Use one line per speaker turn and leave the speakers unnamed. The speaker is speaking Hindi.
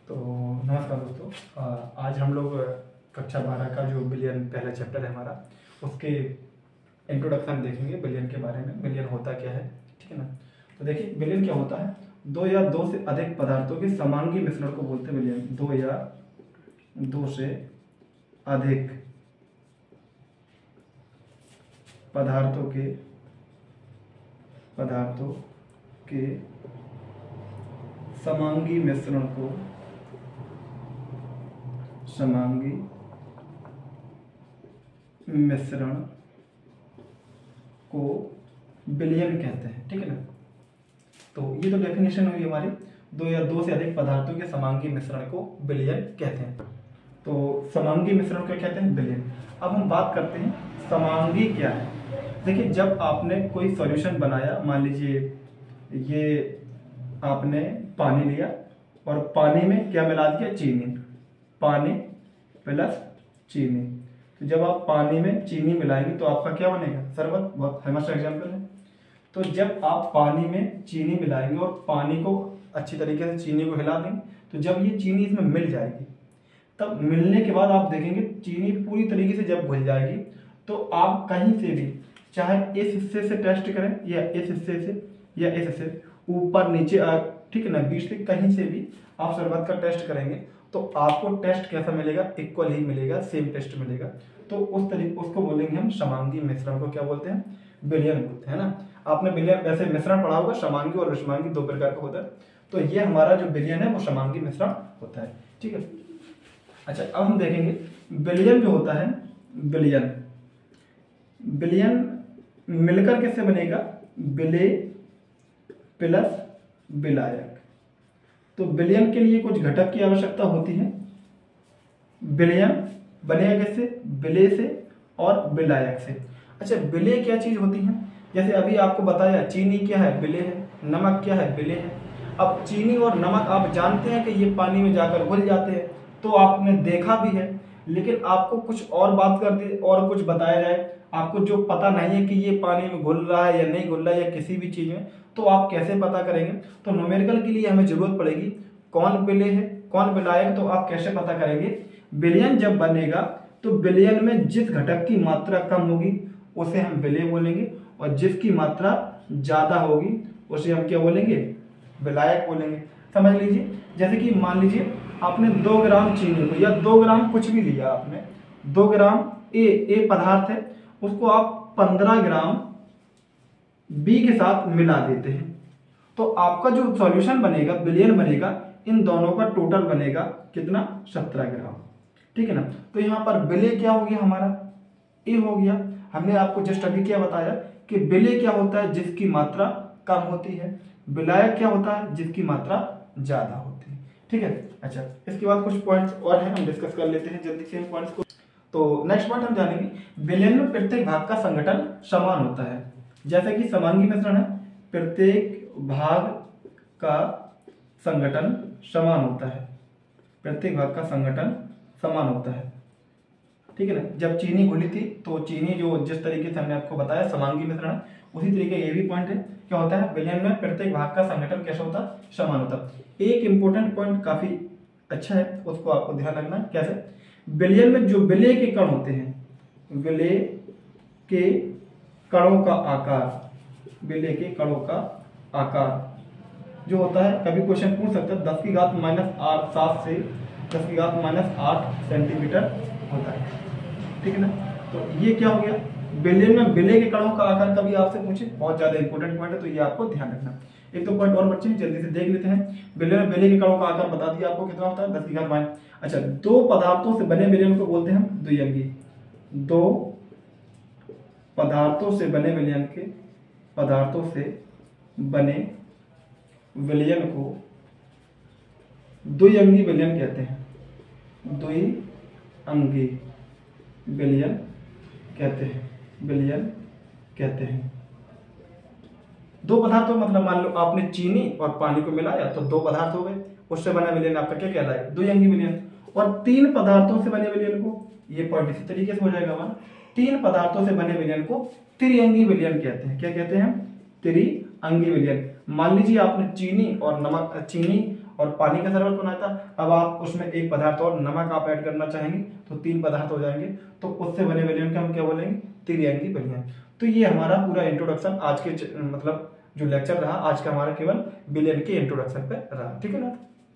तो नमस्कार दोस्तों, आज हम लोग कक्षा 12 का जो बिलियन पहला चैप्टर है हमारा, उसके इंट्रोडक्शन देखेंगे। बिलियन के बारे में, बिलियन होता क्या है, ठीक है ना। तो देखिए, बिलियन क्या होता है? दो या दो से अधिक पदार्थों के समांगी मिश्रण को बोलते हैं बिलियन। दो या दो से अधिक पदार्थों के समांगी मिश्रण को बिलियन कहते हैं, ठीक है ना। तो ये तो डेफिनेशन हुई हमारी, दो या दो से अधिक पदार्थों के समांगी मिश्रण को बिलियन कहते हैं। तो समांगी मिश्रण को कहते हैं बिलियन। अब हम बात करते हैं समांगी क्या है। देखिए, जब आपने कोई सॉल्यूशन बनाया, मान लीजिए ये आपने पानी लिया और पानी में क्या मिला दिया? चीनी। पानी प्लस चीनी। तो जब आप पानी में चीनी मिलाएंगे तो आपका क्या बनेगा? शरबत। बहुत फेमस एग्जाम्पल है। तो जब आप पानी में चीनी मिलाएंगे और पानी को अच्छी तरीके से चीनी को हिला देंगे, तो जब ये चीनी इसमें मिल जाएगी, तब मिलने के बाद आप देखेंगे चीनी पूरी तरीके से जब घुल जाएगी, तो आप कहीं से भी, चाहे इस हिस्से से टेस्ट करें या इस हिस्से से या इस हिस्से से, ऊपर नीचे, ठीक है ना, बीच से कहीं से भी आप शरबत का टेस्ट करेंगे तो आपको टेस्ट कैसा मिलेगा? इक्वल ही मिलेगा, सेम टेस्ट मिलेगा। तो उस तरीके उसको बोलेंगे हम समांगी मिश्रण को क्या बोलते हैं? बिलियन बोलते हैं ना। आपने बिलियन वैसे मिश्रण पढ़ा होगा, समांगी और विषमांगी दो प्रकार का होता है। तो ये हमारा जो बिलियन है वो समांगी मिश्रण होता है, ठीक है। अच्छा, अब हम देखेंगे बिलियन जो होता है, बिलियन मिलकर किससे बनेगा? बिले प्लस विलायक। तो बिलियन के लिए कुछ घटक की आवश्यकता होती है। बिलियन बनेगा किससे? बिले से और विलायक से। अच्छा, बिले क्या चीज होती है? जैसे अभी आपको बताया, चीनी क्या है? बिले है। नमक क्या है? बिले है। अब चीनी और नमक आप जानते हैं कि ये पानी में जाकर घुल जाते हैं, तो आपने देखा भी है, लेकिन आपको कुछ और बात कर दी और कुछ बताया जाए, आपको जो पता नहीं है कि ये पानी में घुल रहा है या नहीं घुल रहा है या किसी भी चीज में, तो आप कैसे पता करेंगे? तो न्यूमेरिकल के लिए हमें जरूरत पड़ेगी कौन बिले है कौन विलायक। तो आप कैसे पता करेंगे? बिलियन जब बनेगा तो बिलियन में जिस घटक की मात्रा कम होगी उसे हम बिले बोलेंगे, और जिसकी मात्रा ज्यादा होगी उसे हम क्या बोलेंगे? विलायक बोलेंगे। समझ लीजिए, जैसे कि मान लीजिए आपने 2 ग्राम चीनी को या 2 ग्राम कुछ भी लिया, आपने 2 ग्राम ए पदार्थ है, उसको आप 15 ग्राम बी के साथ मिला देते हैं, तो आपका जो सॉल्यूशन बनेगा, बिलियन बनेगा, इन दोनों का टोटल बनेगा कितना? 17 ग्राम, ठीक है ना। तो यहाँ पर बिले क्या हो गया? हमारा ए हो गया। हमने आपको जस्ट अभी क्या बताया कि बिले क्या होता है? जिसकी मात्रा कम होती है। विलायक क्या होता है? जिसकी मात्रा ज्यादा होती है, ठीक है। अच्छा, इसके बाद कुछ पॉइंट्स और हैं, हम डिस्कस कर लेते हैं जल्दी से इन पॉइंट्स को। तो नेक्स्ट पॉइंट हम जानेंगे, बिलियन में प्रत्येक भाग का संगठन समान होता है। जैसे कि समांगी मिश्रण है, प्रत्येक भाग का संगठन समान होता है। प्रत्येक भाग का संगठन समान होता है, ठीक है ना। जब चीनी घुली थी तो चीनी जो जिस तरीके से हमने आपको बताया समांगी मिश्रण है, उसी तरीके ये भी पॉइंट है, क्या होता है? बिलियन में प्रत्येक भाग का संगठन कैसा होता है? समान होता है। एक इंपॉर्टेंट पॉइंट काफी अच्छा है, उसको आपको ध्यान रखना है। कैसे? बिलियन में जो विलेय के कण होते हैं, विलेय के कणों का आकार, विलेय के कणों का आकार जो होता है, कभी क्वेश्चन पूछ सकता है, 10⁻⁸ से 10⁻⁸ सेंटीमीटर होता है, ठीक है ना। तो ये क्या हो गया? बिलियन में विलेय के कणों का आकार कभी आपसे पूछे, बहुत ज्यादा इंपॉर्टेंट पॉइंट है, तो ये आपको ध्यान रखना। एक दो पॉइंट और बच्चे जल्दी से देख लेते हैं। बिलियन में विलेय के कणों का आकार बता दिया आपको कितना होता है? 10⁻⁻। अच्छा, दो पदार्थों से बने विलियन को बोलते हैं हम द्विअंगी। दो पदार्थों से बने विलियन को द्विअंगी विलियन कहते हैं। द्विअंगी विलियन कहते हैं। दो पदार्थों मतलब मान लो आपने चीनी और पानी को मिलाया तो दो पदार्थ हो गए, उससे बना विलियन आपका क्या कहलाएगा? द्विअंगी विलियन। और 3 पदार्थों से बने विलियन को, ये पॉइंट इसी तरीके से हो जाएगा हमारा, 3 पदार्थों से बने विलियन को त्रिअंगी विलियन कहते हैं। क्या कहते हैं? त्रिअंगी विलियन। मान लीजिए आपने चीनी और पानी का शरबत बनाया था। अब आप उसमें एक पदार्थ और नमक आप ऐड करना चाहेंगे तो 3 पदार्थ हो जाएंगे, तो उससे बने विलयन को हम क्या बोलेंगे, त्रिअंगी विलयन। तो ये हमारा पूरा इंट्रोडक्शन आज के मतलब जो लेक्चर रहा आज का हमारा केवल विलयन के इंट्रोडक्शन पे रहा। ठीक है ना।